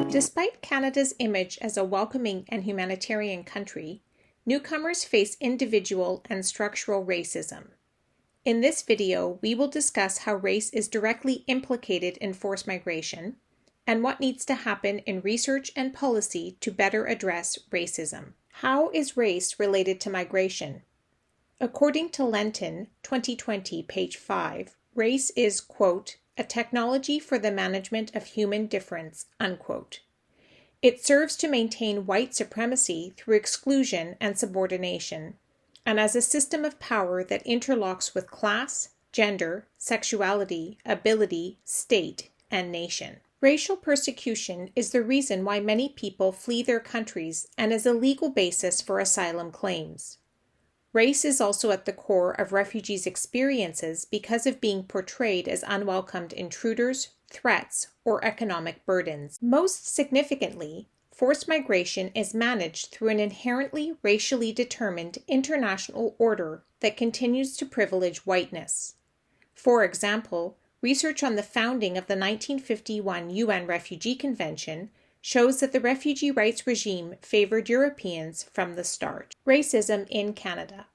Despite Canada's image as a welcoming and humanitarian country, newcomers face individual and structural racism. In this video, we will discuss how race is directly implicated in forced migration and what needs to happen in research and policy to better address racism. How is race related to migration? According to Lenton, 2020, page 5, race is, quote, a technology for the management of human difference, unquote. It serves to maintain white supremacy through exclusion and subordination, and as a system of power that interlocks with class, gender, sexuality, ability, state, and nation. Racial persecution is the reason why many people flee their countries and is a legal basis for asylum claims. Race is also at the core of refugees' experiences because of being portrayed as unwelcomed intruders, threats, or economic burdens. Most significantly, forced migration is managed through an inherently racially determined international order that continues to privilege whiteness. For example, research on the founding of the 1951 UN Refugee Convention shows that the refugee rights regime favored Europeans from the start. Racism in Canada.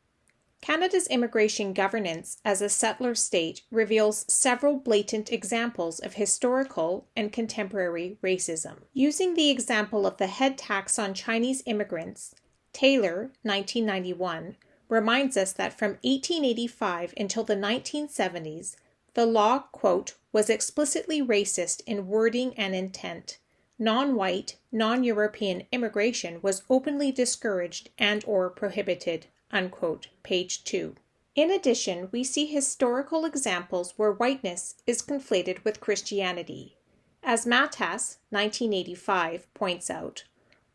Canada's immigration governance as a settler state reveals several blatant examples of historical and contemporary racism. Using the example of the head tax on Chinese immigrants, Taylor, 1991, reminds us that from 1885 until the 1970s, the law, quote, was explicitly racist in wording and intent. Non-white, non-European immigration was openly discouraged and/or prohibited, unquote, page 2. In addition, we see historical examples where whiteness is conflated with Christianity. As Matas, 1985, points out,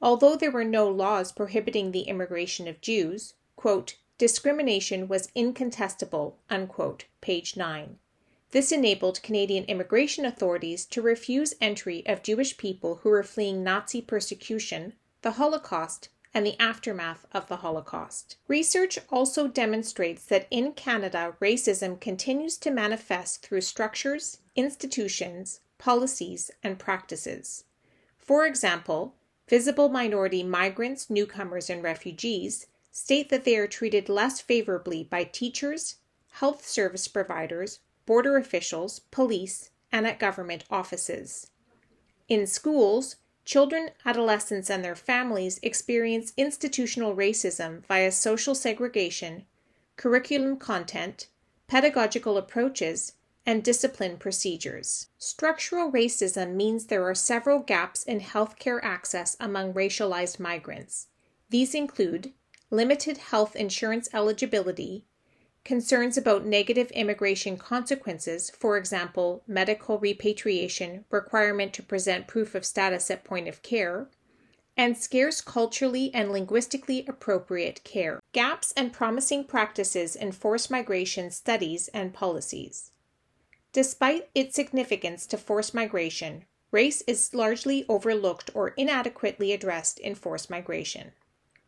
although there were no laws prohibiting the immigration of Jews, quote, discrimination was incontestable, unquote, page 9. This enabled Canadian immigration authorities to refuse entry of Jewish people who were fleeing Nazi persecution, the Holocaust, and the aftermath of the Holocaust. Research also demonstrates that in Canada, racism continues to manifest through structures, institutions, policies, and practices. For example, visible minority migrants, newcomers, and refugees state that they are treated less favorably by teachers, health service providers, border officials, police, and at government offices. In schools, children, adolescents, and their families experience institutional racism via social segregation, curriculum content, pedagogical approaches, and discipline procedures. Structural racism means there are several gaps in healthcare access among racialized migrants. These include limited health insurance eligibility, concerns about negative immigration consequences, for example, medical repatriation, requirement to present proof of status at point of care, and scarce culturally and linguistically appropriate care. Gaps and promising practices in forced migration studies and policies. Despite its significance to forced migration, race is largely overlooked or inadequately addressed in forced migration.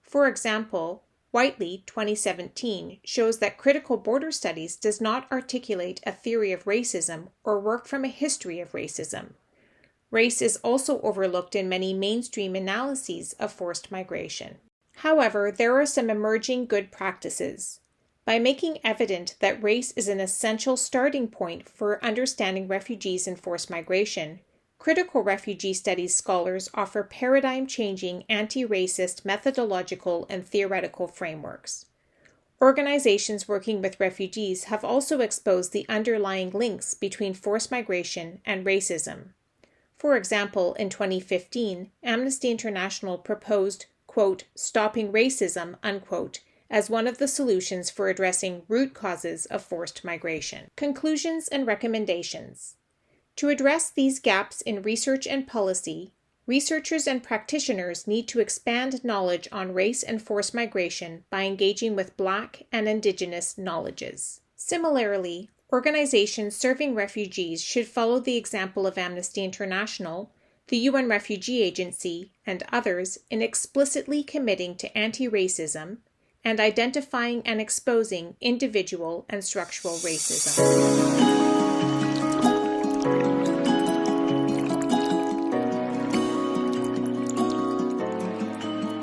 For example, Whiteley, 2017, shows that critical border studies does not articulate a theory of racism or work from a history of racism. Race is also overlooked in many mainstream analyses of forced migration. However, there are some emerging good practices. By making evident that race is an essential starting point for understanding refugees and forced migration, critical refugee studies scholars offer paradigm-changing anti-racist methodological and theoretical frameworks. Organizations working with refugees have also exposed the underlying links between forced migration and racism. For example, in 2015, Amnesty International proposed, quote, stopping racism, unquote, as one of the solutions for addressing root causes of forced migration. Conclusions and recommendations. To address these gaps in research and policy, researchers and practitioners need to expand knowledge on race and forced migration by engaging with Black and Indigenous knowledges. Similarly, organizations serving refugees should follow the example of Amnesty International, the UN Refugee Agency, and others in explicitly committing to anti-racism and identifying and exposing individual and structural racism.